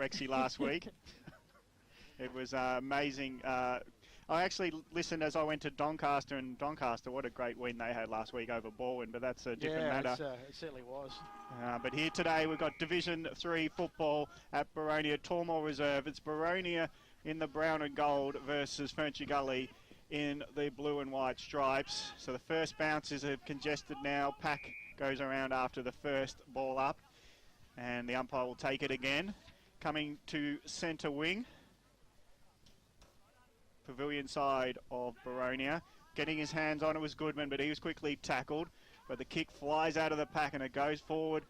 Rexy last week. It was amazing. I actually listened as I went to Doncaster, and Doncaster, what a great win they had last week over Baldwin, but that's a different matter. It certainly was. But here today we've got Division 3 football at Boronia, Tormore Reserve. It's Boronia in the brown and gold versus Ferntree Gully in the blue and white stripes. So the first bounces are congested now. Pack goes around after the first ball up, and the umpire will take it again. Coming to centre wing. Pavilion side of Boronia. Getting his hands on it was Goodman, but he was quickly tackled. But the kick flies out of the pack and it goes forward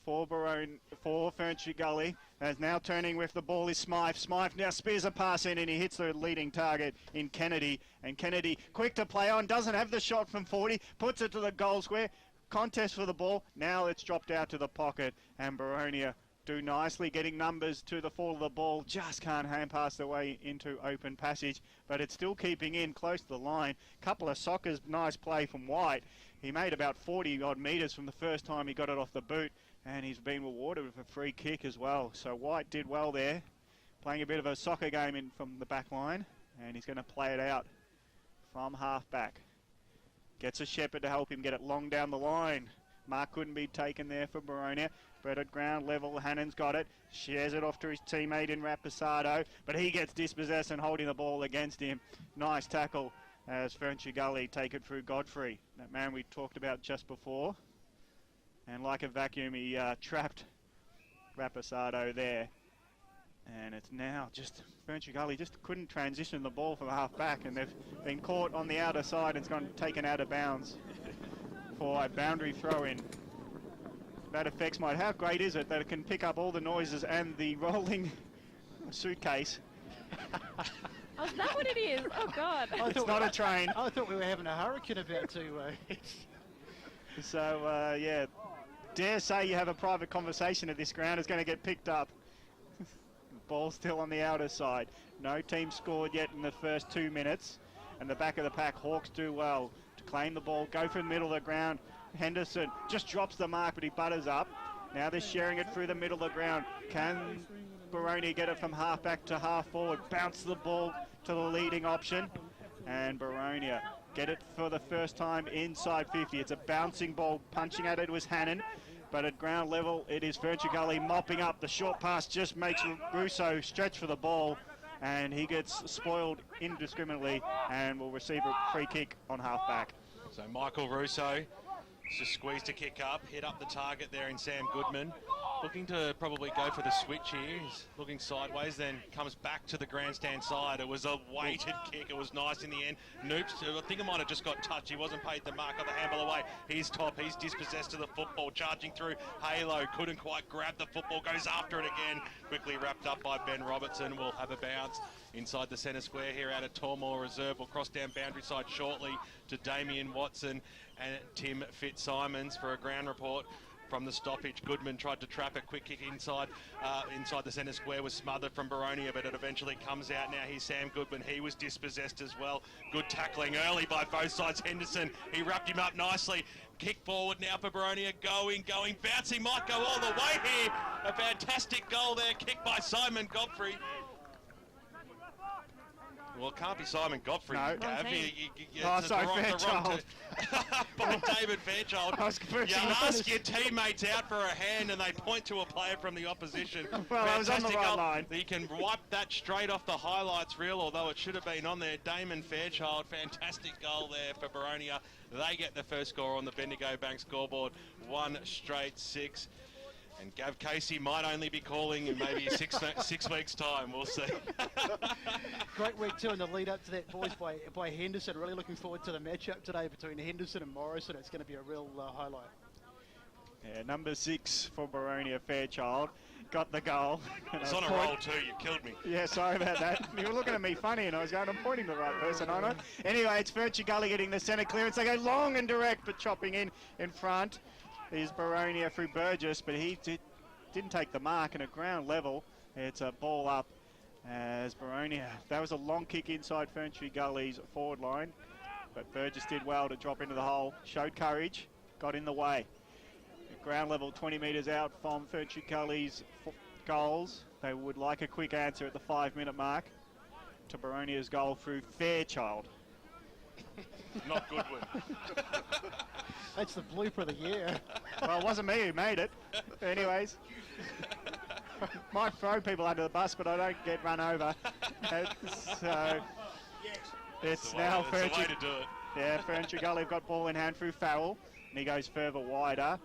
for Ferntree Gully. As now turning with the ball is Smythe. Smythe now spears a pass in and he hits the leading target in Kennedy. And Kennedy, quick to play on, doesn't have the shot from 40, puts it to the goal square. Contest for the ball. Now it's dropped out to the pocket and Boronia do nicely, getting numbers to the fall of the ball. Just can't hand pass their way into open passage, but it's still keeping in close to the line. Couple of Sockers, nice play from White. He made about 40 odd metres from the first time he got it off the boot, and he's been rewarded with a free kick as well. So White did well there, playing a bit of a soccer game in from the back line, and he's going to play it out from half back. Gets a Shepherd to help him get it long down the line. Mark couldn't be taken there for Boronia. But at ground level, Hannon's got it. Shares it off to his teammate in Raposado. But he gets dispossessed and holding the ball against him. Nice tackle as Ferntree Gully take it through Godfrey. That man we talked about just before. And like a vacuum, he trapped Raposado there. And it's now just Ferntree Gully just couldn't transition the ball from half back. And they've been caught on the outer side and it's gone taken out of bounds for a boundary throw in. That affects Mike. How great is it that it can pick up all the noises and the rolling suitcase? Oh, is that what it is? Oh, God. It's not a train. I thought we were having a hurricane about to... So, yeah, dare say you have a private conversation at this ground. It's going to get picked up. Ball still on the outer side. No team scored yet in the first 2 minutes. And the back of the pack, Hawks do well to claim the ball, go for the middle of the ground. Henderson just drops the mark, but he butters up. Now they're sharing it through the middle of the ground. Can Boronia get it from half back to half forward? Bounce the ball to the leading option. And Boronia get it for the first time inside 50. It's a bouncing ball. Punching at it was Hannon. But at ground level, it is Ferntree Gully mopping up. The short pass just makes Russo stretch for the ball. And he gets spoiled indiscriminately and will receive a free kick on half back. So Michael Russo just squeezed a kick up, hit up the target there in Sam Goodman. Looking to probably go for the switch here. He's looking sideways, then comes back to the grandstand side. It was a weighted kick. It was nice in the end. Noops, I think it might have just got touched. He wasn't paid the mark, got the handball away. He's top. He's dispossessed of the football, charging through. Halo couldn't quite grab the football, goes after it again. Quickly wrapped up by Ben Robertson. We'll have a bounce inside the centre square here out of Tormore Reserve. We'll cross down boundary side shortly to Damien Watson and Tim Fitzsimons for a ground report from the stoppage. Goodman tried to trap a quick kick inside the centre square, was smothered from Boronia, but it eventually comes out. Now here's Sam Goodman. He was dispossessed as well. Good tackling early by both sides. Henderson, he wrapped him up nicely. Kick forward now for Boronia. Going, bouncing, might go all the way here. A fantastic goal there, kicked by Simon Godfrey. Well, it can't be Simon Godfrey. No. Sorry, Fairchild. By David Fairchild. You ask your teammates out for a hand and they point to a player from the opposition. Well, I was on the right line. You can wipe that straight off the highlights reel, although it should have been on there. Damon Fairchild, fantastic goal there for Boronia. They get the first score on the Bendigo Bank scoreboard. 1 straight 6. And Gav Casey might only be calling in maybe 6 weeks' time. We'll see. Great week too in the lead up to that, boys, by Henderson. Really looking forward to the matchup today between Henderson and Morrison. It's going to be a real highlight. Yeah, number 6 for Boronia, Fairchild. Got the goal. It's on a roll too, you killed me. Yeah, sorry about that. You were looking at me funny and I was going, I'm pointing the right person on it. Anyway, it's Ferntree Gully getting the centre clearance. They go long and direct, but chopping in front is Boronia through Burgess, but he didn't take the mark, and at ground level, it's a ball up as Boronia. That was a long kick inside Ferntree Gully's forward line, but Burgess did well to drop into the hole, showed courage, got in the way. At ground level, 20 metres out from Ferntree Gully's goals, They would like a quick answer at the 5-minute mark to Boronia's goal through Fairchild. Not Goodwin. That's the blooper of the year. Well, it wasn't me who made it. Anyways. Might throw people under the bus, but I don't get run over. So it's now That's the way to do it. Yeah, Ferntree Gully have got ball in hand through Farrell, and he goes further wider.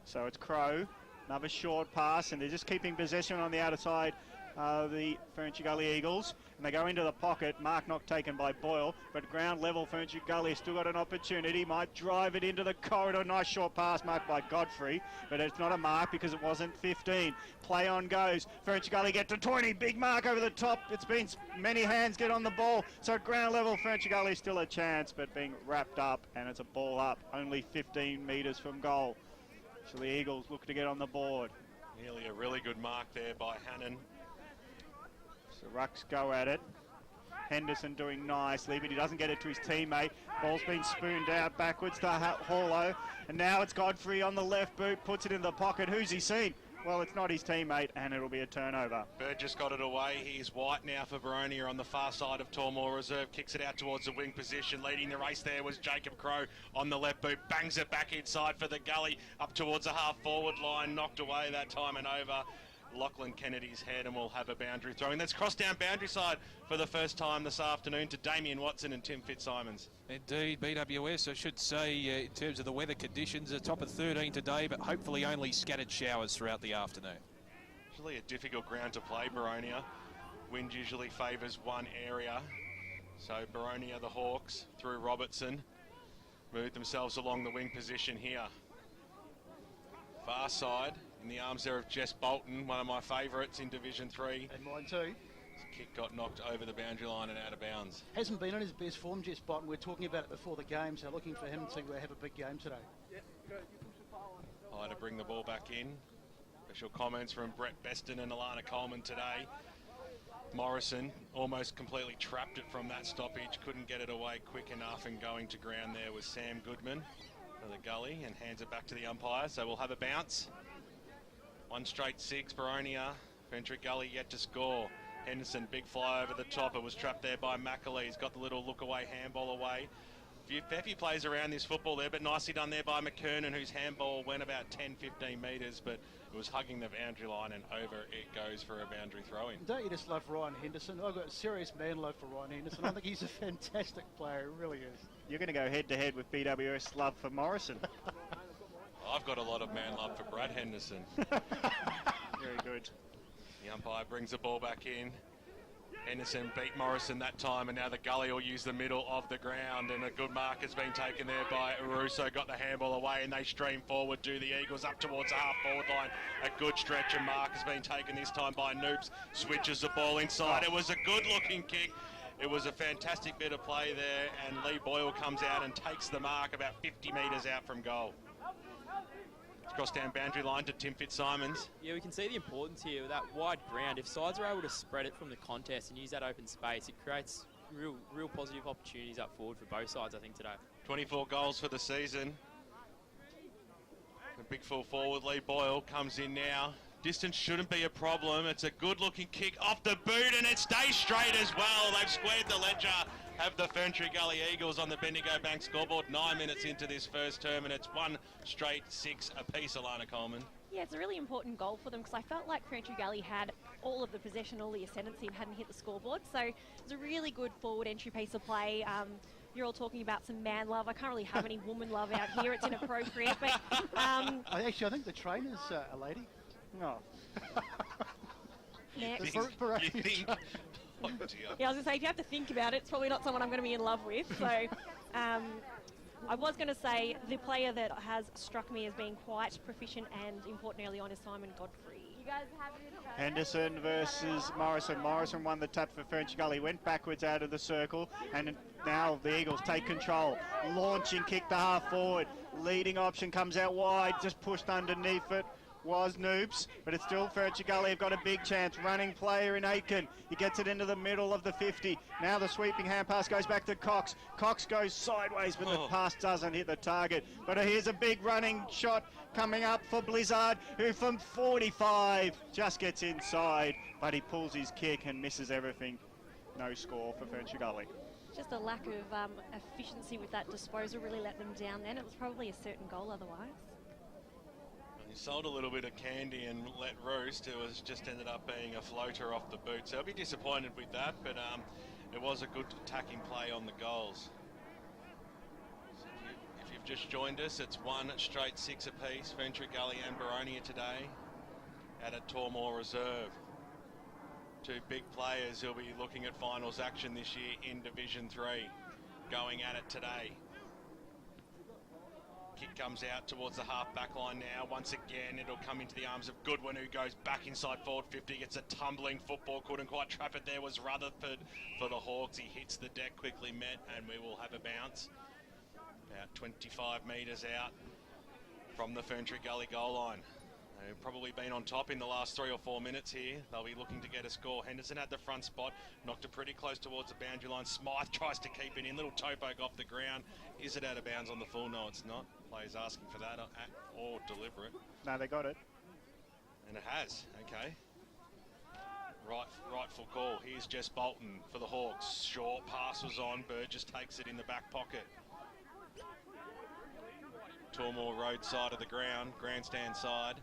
So it's Crow, another short pass, and they're just keeping possession on the outer side. The Ferntree Gully Eagles, and they go into the pocket. Mark not taken by Boyle, but ground level Ferntree Gully still got an opportunity. Might drive it into the corridor. Nice short pass marked by Godfrey, but it's not a mark because it wasn't 15. Play on goes. Ferntree Gully get to 20. Big mark over the top. It's been many hands get on the ball. So at ground level, Ferntree Gully still a chance, but being wrapped up, and it's a ball up, only 15 metres from goal. So the Eagles look to get on the board. Nearly a really good mark there by Hannon. So Rucks go at it. Henderson doing nicely, but he doesn't get it to his teammate. Ball's been spooned out backwards to Horlow. And now it's Godfrey on the left boot, puts it in the pocket. Who's he seen? Well, it's not his teammate, and it'll be a turnover. Burgess got it away. He's white now for Boronia on the far side of Tormore Reserve. Kicks it out towards the wing position. Leading the race there was Jacob Crow on the left boot. Bangs it back inside for the gully. Up towards the half-forward line. Knocked away that time and over Lachlan Kennedy's head, and we'll have a boundary throwing. That's crossed down boundary side for the first time this afternoon to Damien Watson and Tim Fitzsimons. Indeed, BWS, I should say, in terms of the weather conditions, a top of 13 today, but hopefully only scattered showers throughout the afternoon. Usually a difficult ground to play, Boronia. Wind usually favours one area. So Boronia, the Hawks, through Robertson, move themselves along the wing position here. Far side, in the arms there of Jess Bolton, one of my favourites in Division 3. And mine too. His kick got knocked over the boundary line and out of bounds. Hasn't been on his best form, Jess Bolton. We were talking about it before the game, so looking for him to have a big game today. To bring the ball back in. Special comments from Brett Beston and Alana Coleman today. Morrison almost completely trapped it from that stoppage, couldn't get it away quick enough, and going to ground there was Sam Goodman for the gully and hands it back to the umpire. So we'll have a bounce. One straight 6, Boronia. Ferntree Gully yet to score. Henderson, big fly over the top. It was trapped there by McAlee. He's got the little look away, handball away. Fair few plays around this football there, but nicely done there by McKernan, whose handball went about 10-15 metres, but it was hugging the boundary line, and over it goes for a boundary throw-in. Don't you just love Ryan Henderson? I've got serious man love for Ryan Henderson. I think he's a fantastic player, he really is. You're going to go head-to-head with BWS love for Morrison. I've got a lot of man love for Brad Henderson. Very good. The umpire brings the ball back in. Henderson beat Morrison that time, and now the gully will use the middle of the ground, and a good mark has been taken there by Russo. Got the handball away, and they stream forward to the Eagles up towards the half-forward line. A good stretch, and mark has been taken this time by Noops. Switches the ball inside. It was a good-looking kick. It was a fantastic bit of play there, and Lee Boyle comes out and takes the mark about 50 metres out from goal. Cross down boundary line to Tim Fitzsimons. Yeah, we can see the importance here with that wide ground. If sides are able to spread it from the contest and use that open space, it creates real positive opportunities up forward for both sides, I think, today. 24 goals for the season. The big full forward, Lee Boyle, comes in now. Distance shouldn't be a problem. It's a good-looking kick off the boot, and it stays straight as well. They've squared the ledger. Have the Ferntree Gully Eagles on the Bendigo Bank scoreboard 9 minutes into this first term, and it's one straight 6 apiece, Alana Coleman. Yeah, it's a really important goal for them because I felt like Ferntree Gully had all of the possession, all the ascendancy, and hadn't hit the scoreboard. So it's a really good forward entry piece of play. You're all talking about some man love. I can't really have any woman love out here. It's inappropriate. But I think the trainer's a lady. No. Next. You think? Oh, dear. Yeah, I was going to say, if you have to think about it, it's probably not someone I'm going to be in love with. So I was going to say the player that has struck me as being quite proficient and important early on is Simon Godfrey. You guys have Henderson versus Morrison. Morrison won the tap for Ferntree Gully, went backwards out of the circle, and now the Eagles take control. Launching kick to half forward. Leading option comes out wide, just pushed underneath it was Noops, but it's still Furniture Gully have got a big chance. Running player in Aitken. He gets it into the middle of the 50. Now the sweeping hand pass goes back to Cox. Cox goes sideways, but the pass doesn't hit the target. But here's a big running shot coming up for Blizzard, who from 45 just gets inside, but he pulls his kick and misses everything. No score for Furniture Gully. Just a lack of efficiency with that disposal really let them down then. It was probably a certain goal otherwise. He sold a little bit of candy and let roost. It was just ended up being a floater off the boot. So I'll be disappointed with that, but it was a good attacking play on the goals. So if you've just joined us, it's 1 straight 6 apiece. Furniture Gully and Boronia today out at Tormore Reserve. 2 big players who'll be looking at finals action this year in Division 3, going at it today. Kick comes out towards the half-back line now. Once again, it'll come into the arms of Goodwin, who goes back inside forward 50, gets a tumbling football, couldn't quite trap it there, was Rutherford for the Hawks. He hits the deck, quickly met, and we will have a bounce. About 25 metres out from the Furniture Gully goal line. They've probably been on top in the last 3 or 4 minutes here. They'll be looking to get a score. Henderson had the front spot, knocked it pretty close towards the boundary line. Smythe tries to keep it in. Little toe poke off the ground. Is it out of bounds on the full? No, it's not. Players asking for that or deliberate. No, they got it. And it has. Okay. Rightful call. Here's Jess Bolton for the Hawks. Short pass was on. Burgess takes it in the back pocket. Tormore Road side of the ground, grandstand side.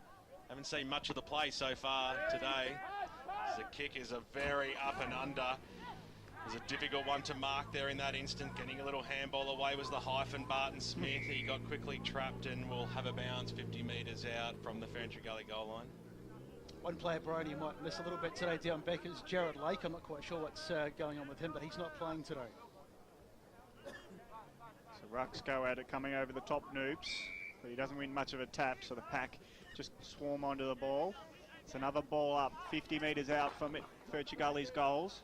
Haven't seen much of the play so far today. The kick is a very up and under. It was a difficult one to mark there in that instant. Getting a little handball away was the hyphen Barton Smith. He got quickly trapped and will have a bounce 50 metres out from the Furniture Gully goal line. One player Boronia might miss a little bit today down back is Jared Lake. I'm not quite sure what's going on with him, but he's not playing today. So Rucks go at it, coming over the top Noops, but he doesn't win much of a tap, so the pack just swarm onto the ball. It's another ball up, 50 metres out from Furniture Gully's goals.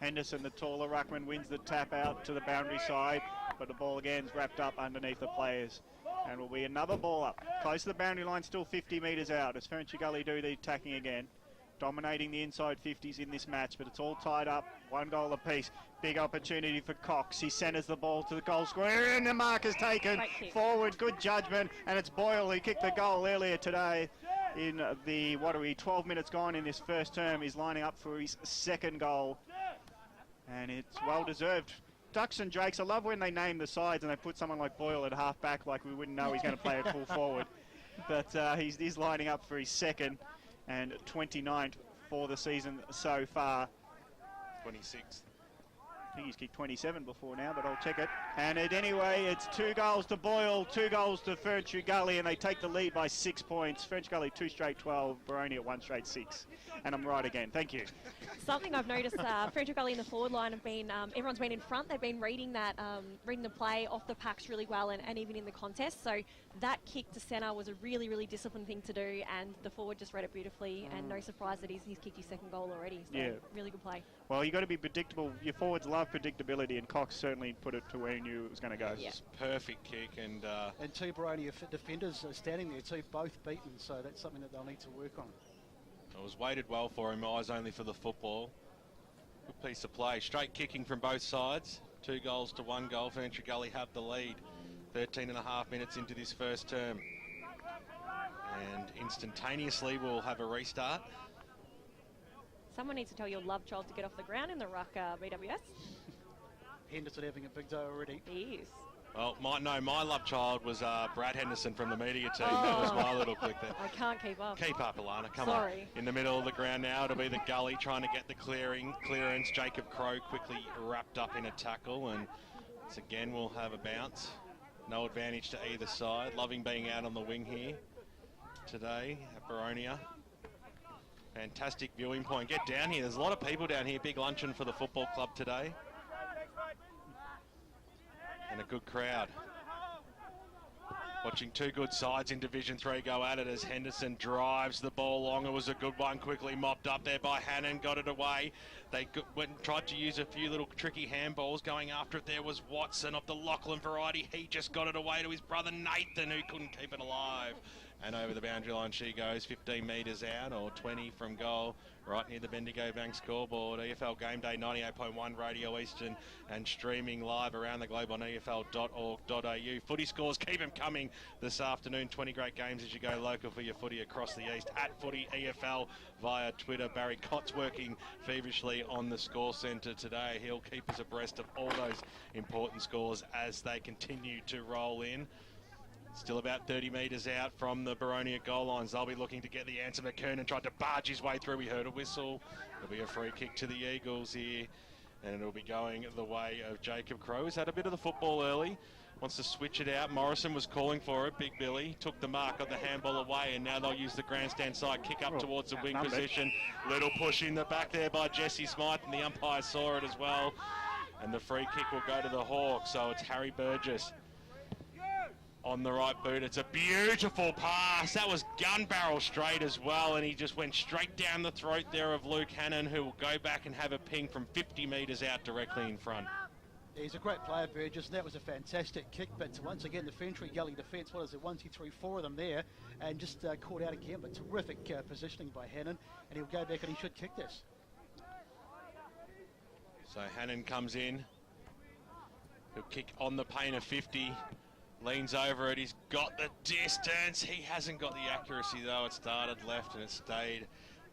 Henderson, the taller ruckman, wins the tap out to the boundary side, but the ball again is wrapped up underneath the players. And will be another ball up, close to the boundary line, still 50 metres out as Furniture Gully do the attacking again. Dominating the inside 50s in this match, but it's all tied up, 1 goal apiece. Big opportunity for Cox. He centres the ball to the goal square, and the mark is taken forward. Good judgment, and it's Boyle who kicked the goal earlier today in the, 12 minutes gone in this first term. He's lining up for his 2nd goal, and it's well deserved. Ducks and Drakes, I love when they name the sides and they put someone like Boyle at half back, like we wouldn't know he's going to play at full forward. But he's lining up for his 2nd and 29th for the season so far. 26th. I think he's kicked 27 before now, but I'll check it. And anyway, it's 2 goals to Boyle, 2 goals to Furniture Gully, and they take the lead by 6 points. Furniture Gully 2 straight 12, Boronia 1 straight 6. And I'm right again. Thank you. Something I've noticed, Furniture Gully in the forward line have been, everyone's been in front. They've been reading the play off the packs really well, and even in the contest. So that kick to centre was a really, really disciplined thing to do, and the forward just read it beautifully. And no surprise that he's kicked his 2nd goal already. So yeah, really good play. Well, you got to be predictable. Your forwards love predictability, and Cox certainly put it to where he knew it was going to go. Yeah. Perfect kick, and 2 Boronia defenders are standing there too, both beaten. So that's something that they'll need to work on. it was weighted well for him. Eyes only for the football. Good piece of play. Straight kicking from both sides. 2 goals to 1 goal. Furniture Gully have the lead. 13 and a half minutes into this first term. And instantaneously we'll have a restart. Someone needs to tell your love child to get off the ground in the ruck, BWS. Henderson having a big day already. He is. Well, my love child was Brad Henderson from the media team. That was my little click there. I can't keep up. Keep up, Alana. Come Sorry. on. In the middle of the ground now, it'll be the Gully trying to get the clearance. Jacob Crow quickly wrapped up in a tackle, and once again we'll have a bounce. No advantage to either side. Loving being out on the wing here today at Boronia. Fantastic viewing point. Get down here. There's a lot of people down here. Big luncheon for the football club today. And a good crowd. Watching two good sides in Division 3 go at it as Henderson drives the ball long. It was a good one, quickly mopped up there by Hannon, got it away. They went and tried to use a few little tricky handballs. Going after it there was Watson of the Lachlan variety. He just got it away to his brother Nathan, who couldn't keep it alive. And over the boundary line she goes, 15 metres out, or 20 from goal, right near the Bendigo Bank scoreboard. EFL Game Day 98.1 Radio Eastern and streaming live around the globe on EFL.org.au. Footy scores keep them coming this afternoon. 20 great games as you go local for your footy across the east. At Footy EFL via Twitter. Barry Cott's working feverishly on the score centre today. He'll keep us abreast of all those important scores as they continue to roll in. Still about 30 metres out from the Boronia goal lines. They'll be looking to get the answer. McKernan tried to barge his way through. We heard a whistle. There'll be a free kick to the Eagles here. And it'll be going the way of Jacob Crowe. He's had a bit of the football early. Wants to switch it out. Morrison was calling for it. Big Billy took the mark of the handball away. And now they'll use the grandstand side. Kick up towards the wing position. Little push in the back there by Jesse Smythe. And the umpire saw it as well. And the free kick will go to the Hawks. So it's Harry Burgess on the right boot. It's a beautiful pass. That was gun barrel straight as well, and he just went straight down the throat there of Luke Hannon, who will go back and have a ping from 50 metres out directly in front. He's a great player, Burgess, and that was a fantastic kick, but once again the Ferntree Gully defence, what is it, 1, 2, 3, 4 of them there, and just caught out again, but terrific positioning by Hannon, and he'll go back and he should kick this. So Hannon comes in. He'll kick on the paint of 50. Leans over it, he's got the distance. He hasn't got the accuracy though. It started left and it stayed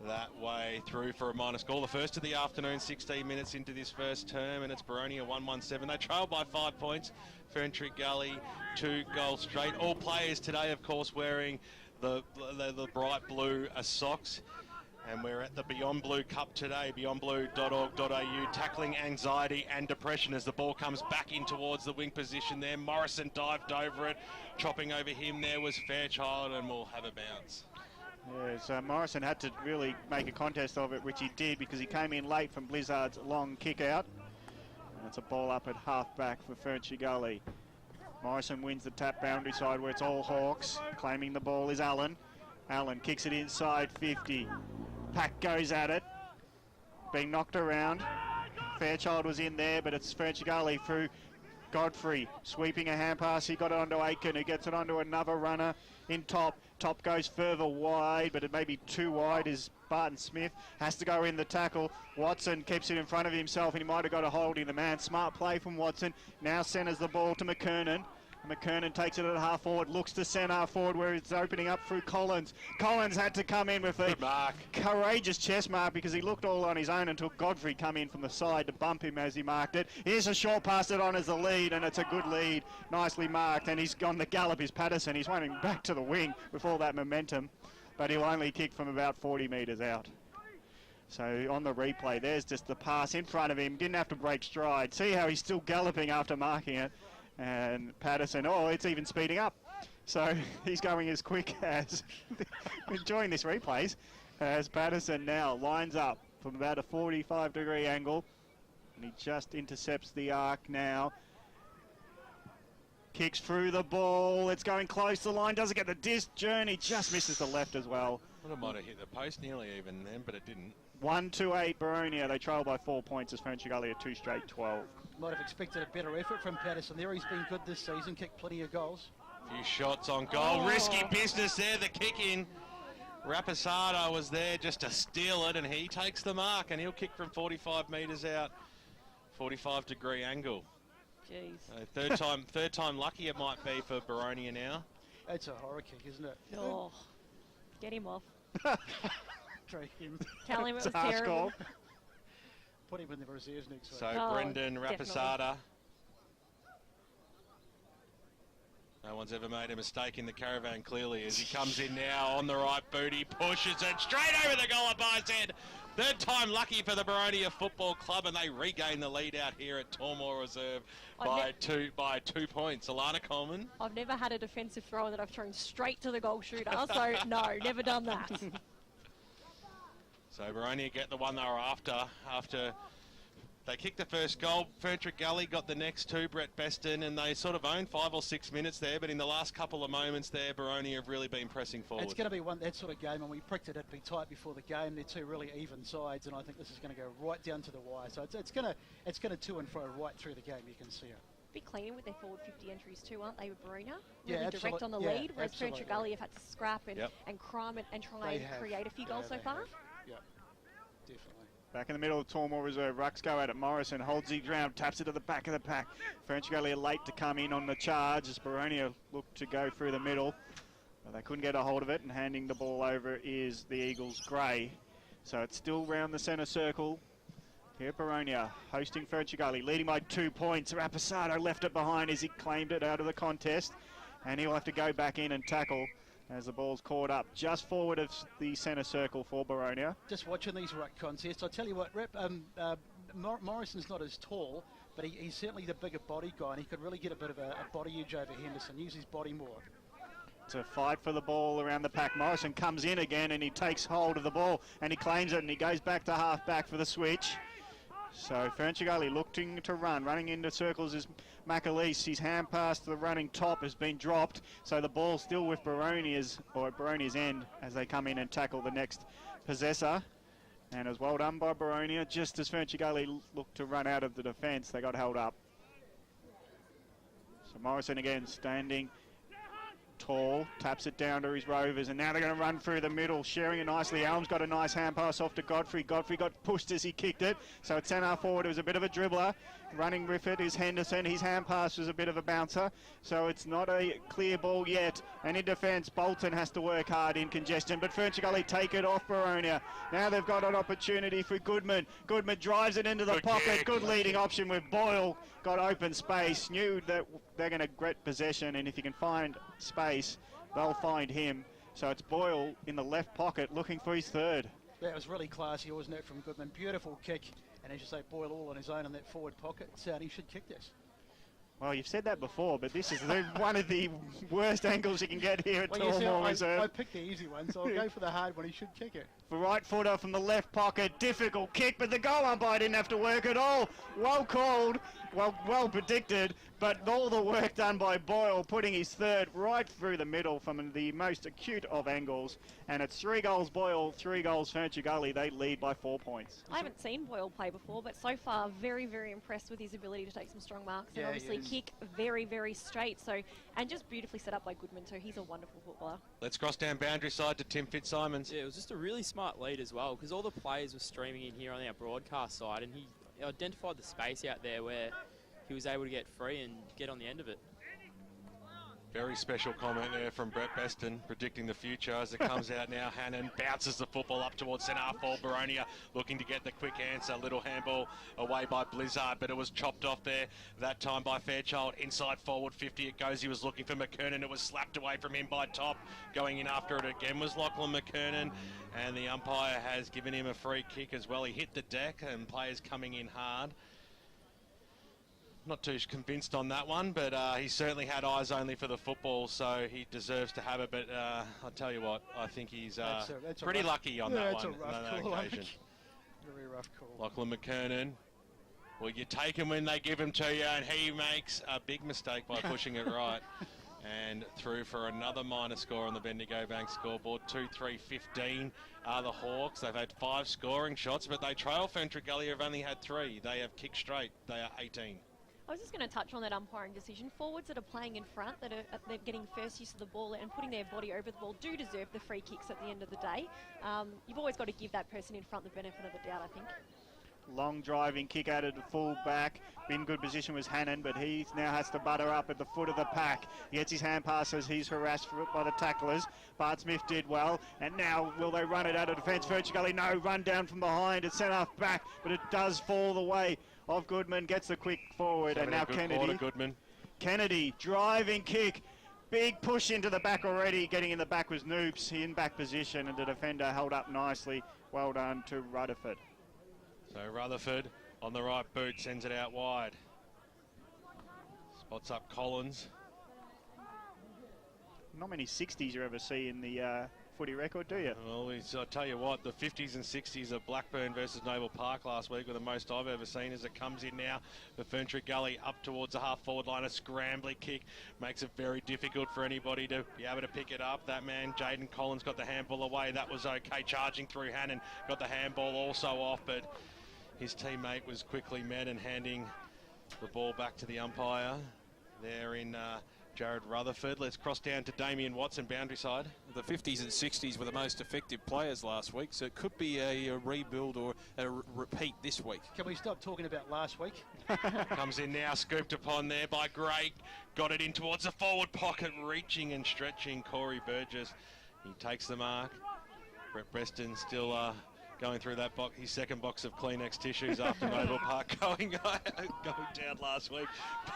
that way through for a minor score. The first of the afternoon, 16 minutes into this first term, and it's Boronia 1-1-7. They trail by 5 points. Ferntree Gully 2 goals straight. All players today, of course, wearing the bright blue socks. And we're at the Beyond Blue Cup today, beyondblue.org.au, tackling anxiety and depression as the ball comes back in towards the wing position there. Morrison dived over it. Chopping over him there was Fairchild, and we'll have a bounce. Yeah, so Morrison had to really make a contest of it, which he did because he came in late from Blizzard's long kick out. And it's a ball up at half back for Ferntree Gully. Morrison wins the tap boundary side where it's all Hawks. Claiming the ball is Allen. Allen kicks it inside 50. Pack goes at it, being knocked around. Fairchild was in there, but it's Ferntree Gully through Godfrey, sweeping a hand pass. He got it onto Aiken, who gets it onto another runner in top. Top goes further wide, but it may be too wide as Barton Smith has to go in the tackle. Watson keeps it in front of himself, and he might have got a holding the man. Smart play from Watson. Now centres the ball to McKernan. McKernan takes it at half forward, looks to centre forward where it's opening up through Collins. Collins had to come in with a courageous chest mark because he looked all on his own until Godfrey come in from the side to bump him as he marked it. Here's a short pass it on as the lead, and it's a good lead, nicely marked, and he's on the gallop is Patterson. He's running back to the wing with all that momentum, but he'll only kick from about 40 metres out. So on the replay, there's just the pass in front of him, didn't have to break stride. See how he's still galloping after marking it. And Patterson, it's even speeding up. So he's going as quick as, enjoying this replays, as Patterson now lines up from about a 45-degree angle. And he just intercepts the arc now. Kicks through the ball. It's going close to the line. Doesn't get the disc. Journey just misses the left as well. Well, it might have hit the post nearly even then, but it didn't. 1-8 Boronia. They trail by 4 points as Ferntree Gully are 2 straight 12. Might have expected a better effort from Patterson there. He's been good this season, kicked plenty of goals. A few shots on goal. Risky business there, the kick in. Rapisada was there just to steal it, and he takes the mark, and he'll kick from 45 metres out. 45-degree angle. Jeez. Third time lucky it might be for Boronia now. It's a horror kick, isn't it? Oh, get him off. Drag him. Tell him it was terrible. Put him in the reserves next week. So Brendan Rapisada. No one's ever made a mistake in the caravan, clearly, as he comes in now on the right boot. He pushes it straight over the goal by his head. Third time lucky for the Boronia Football Club, and they regain the lead out here at Tormore Reserve by 2 points. Alana Coleman. I've never had a defensive throw that I've thrown straight to the goal shooter, so no, never done that. So Boronia get the one they were after They kicked the first goal. Ferntree Gully got the next two, Brett Beston, and they sort of owned 5 or 6 minutes there. But in the last couple of moments there, Boronia have really been pressing forward. It's going to be that sort of game, and we predicted it'd be tight before the game. They're two really even sides, and I think this is going to go right down to the wire. So it's going to to and fro right through the game. You can see it. Bit clean with their forward 50 entries too, aren't they, with Boronia? Yeah, Really direct on the lead, whereas Ferntree Gully have had to scrap and crime it and try and create a few goals so far. Yep, definitely. Back in the middle of Tormore Reserve, Rucks go at it. Morrison holds the ground, taps it to the back of the pack. Ferntree Gully are late to come in on the charge as Boronia look to go through the middle. But they couldn't get a hold of it, and handing the ball over is the Eagles' Gray. So it's still round the centre circle. Here Boronia hosting Ferntree Gully, leading by 2 points. Rapisado left it behind as he claimed it out of the contest. And he'll have to go back in and tackle as the ball's caught up just forward of the centre circle for Boronia. Just watching these ruck contests, I tell you what, Morrison's not as tall, but he's certainly the bigger body guy, and he could really get a bit of a body edge over Henderson, use his body more. It's a fight for the ball around the pack. Morrison comes in again and he takes hold of the ball and he claims it and he goes back to half back for the switch. So Ferntree Gully looking to running into circles is McAleese. His hand pass to the running top has been dropped, so the ball still with Boronia's end as they come in and tackle the next possessor. And as well done by Boronia, just as Ferntree Gully looked to run out of the defence, they got held up. So Morrison again standing tall, taps it down to his Rovers, and now they're going to run through the middle, sharing it nicely. Elms got a nice hand pass off to Godfrey. Godfrey got pushed as he kicked it, so it's centre forward. It was a bit of a dribbler. Running with it is Henderson. His hand pass was a bit of a bouncer, so it's not a clear ball yet. And in defence, Bolton has to work hard in congestion, but Ferntree Gully take it off Boronia. Now they've got an opportunity for Goodman. Goodman drives it into the pocket. Good leading option with Boyle. Got open space, knew that they're going to get possession, and if you can find space, they'll find him. So it's Boyle in the left pocket looking for his third. That was really classy, wasn't it, from Goodman? Beautiful kick, and as you say, Boyle all on his own in that forward pocket. He should kick this. Well, you've said that before, but this is one of the worst angles you can get here at Tormore Reserve. I picked the easy one, so I'll go for the hard one. He should kick it. For right footer from the left pocket, difficult kick, but the goal umpire didn't have to work at all. Well called, well predicted, but all the work done by Boyle, putting his third right through the middle from the most acute of angles. And it's 3 goals Boyle, 3 goals Ferntree Gully. They lead by 4 points. I haven't seen Boyle play before, but so far very, very impressed with his ability to take some strong marks and obviously kick very, very straight. So, and just beautifully set up by Goodman too. He's a wonderful footballer. Let's cross down boundary side to Tim Fitzsimons. Yeah, it was just a really smart lead as well, because all the players were streaming in here on our broadcast side, and he identified the space out there where he was able to get free and get on the end of it. Very special comment there from Brett Beston, predicting the future as it comes out now. Hannon bounces the football up towards centre for Boronia, looking to get the quick answer. Little handball away by Blizzard, but it was chopped off there that time by Fairchild. Inside forward 50 it goes. He was looking for McKernan. It was slapped away from him by Top. Going in after it again was Lachlan McKernan, and the umpire has given him a free kick as well. He hit the deck and players coming in hard. Not too convinced on that one, but he certainly had eyes only for the football, so he deserves to have it. But I'll tell you what, I think he's pretty lucky on that one. On that occasion. Very rough call. Lachlan McKernan. Well, you take him when they give him to you, and he makes a big mistake by pushing it right. And through for another minor score on the Bendigo Bank scoreboard. 2-3-15 are the Hawks. They've had 5 scoring shots, but they trail. Ferntree Gully have only had 3. They have kicked straight. They are 18. I was just going to touch on that umpiring decision. Forwards that are playing in front, they're getting first use of the ball and putting their body over the ball, do deserve the free kicks at the end of the day. You've always got to give that person in front the benefit of the doubt, I think. Long driving kick out of the full back. In good position was Hannon, but he now has to butter up at the foot of the pack. He gets his hand pass as he's harassed by the tacklers. Bart Smith did well, and now will they run it out of defence? Ferntree Gully, no, run down from behind. It's sent off back, but it does fall the way of Goodman, gets the quick forward, and now Kennedy, driving kick, big push into the back already. Getting in the back was Noops. He in back position, and the defender held up nicely. Well done to Rutherford. So Rutherford on the right boot sends it out wide. Spots up Collins. Not many 60s you ever see in the footy record, do you? Well, I tell you what, the 50s and 60s of Blackburn versus Noble Park last week were the most I've ever seen as it comes in now. The Ferntree Gully up towards the half-forward line, a scrambling kick makes it very difficult for anybody to be able to pick it up. That man, Jaden Collins, got the handball away. That was okay. Charging through Hannon, got the handball also off, but his teammate was quickly met and handing the ball back to the umpire there in Jared Rutherford. Let's cross down to Damien Watson, boundary side. The 50s and 60s were the most effective players last week, so it could be a rebuild or a repeat this week. Can we stop talking about last week? Comes in now, scooped upon there by Gray. Got it in towards the forward pocket, reaching and stretching Corey Burgess. He takes the mark. Brett Preston still going through that box, his second box of Kleenex tissues after Noble Park going down last week.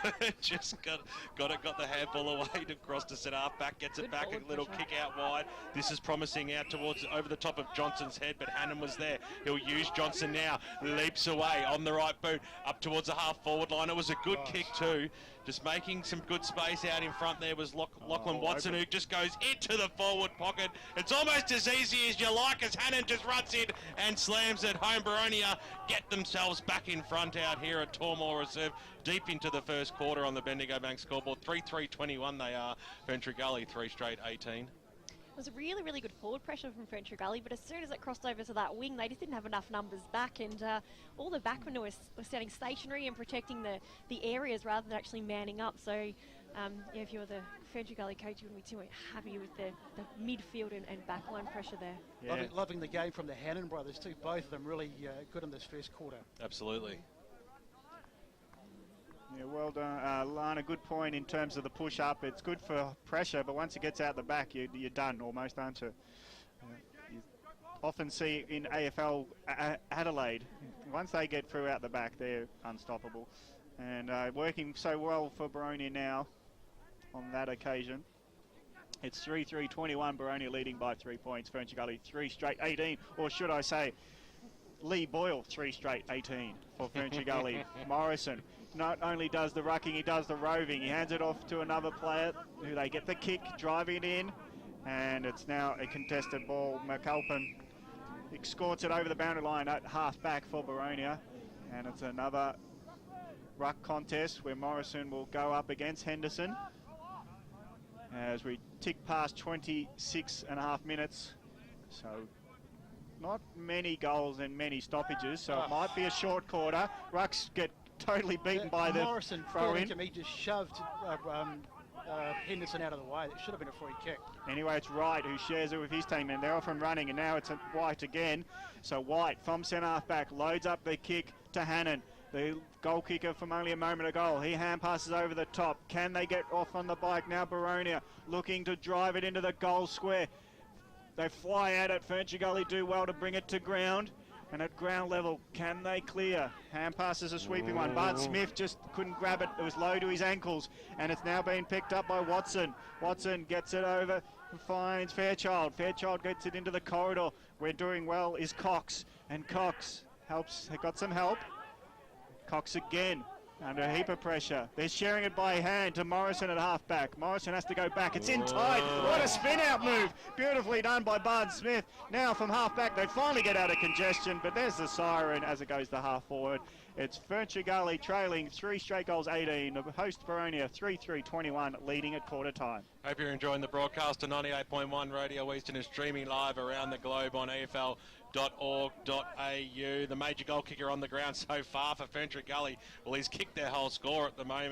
But just got the handball away to cross to set half back, gets it back, a little kick out wide. This is promising out towards over the top of Johnson's head, but Hannon was there. He'll use Johnson now, leaps away on the right boot up towards the half forward line. It was a good kick too. Just making some good space out in front there was Lachlan Watson, who just goes into the forward pocket. It's almost as easy as you like, as Hannon just runs in and slams it home. Boronia get themselves back in front out here at Tormore Reserve, deep into the first quarter on the Bendigo Bank scoreboard. 3-3-21 they are. Ferntree Gully 3 straight 18. It was a really, really good forward pressure from Ferntree Gully, but as soon as it crossed over to that wing, they just didn't have enough numbers back, and all the backmen were standing stationary and protecting the areas rather than actually manning up. So, yeah, if you're the Ferntree Gully coach, you wouldn't be too happy with the midfield and backline pressure there. Yeah. Loving the game from the Hannon brothers too. Both of them really good in this first quarter. Absolutely. Yeah, well done, Lana. Good point in terms of the push-up. It's good for pressure, but once it gets out the back, you're done almost, aren't you? You often see in AFL Adelaide, once they get through out the back, they're unstoppable. And working so well for Boronia now on that occasion. It's 3-3-21, Boronia leading by 3 points. Ferntree Gully 3 straight 18, or should I say, Lee Boyle 3 straight 18 for Ferntree Gully. Morrison not only does the rucking, he does the roving. He hands it off to another player who they get the kick, driving it in, and it's now a contested ball. McAlpin escorts it over the boundary line at half back for Boronia, and it's another ruck contest where Morrison will go up against Henderson as we tick past 26.5 minutes. So not many goals and many stoppages, so it might be a short quarter. Rucks get totally beaten by the Morrison throw in. He just shoved Henderson out of the way. That should have been a free kick. Anyway, it's Wright who shares it with his team, and they're off and running, and now it's White again. So White from centre half back loads up the kick to Hannon, the goal kicker from only a moment ago. He hand passes over the top. Can they get off on the bike now? Boronia looking to drive it into the goal square. They fly at it. Ferntree Gully do well to bring it to ground. And at ground level, can they clear? Hand passes a sweeping one. Bart Smith just couldn't grab it. It was low to his ankles. And it's now being picked up by Watson. Watson gets it over, finds Fairchild. Fairchild gets it into the corridor. We're doing well is Cox. And Cox helps, got some help. Cox again, under a heap of pressure. They're sharing it by hand to Morrison at half-back. Morrison has to go back. It's in tight. What a spin-out move. Beautifully done by Bard Smith. Now from half-back, they finally get out of congestion, but there's the siren as it goes to half-forward. It's Ferntree Gully trailing 3 straight goals, 18. The host Boronia 3-3-21, leading at quarter time. Hope you're enjoying the broadcast on 98.1 Radio Eastern and streaming live around the globe on AFL.org.au. The major goal kicker on the ground so far for Ferntree Gully. Well, he's kicked their whole score at the moment.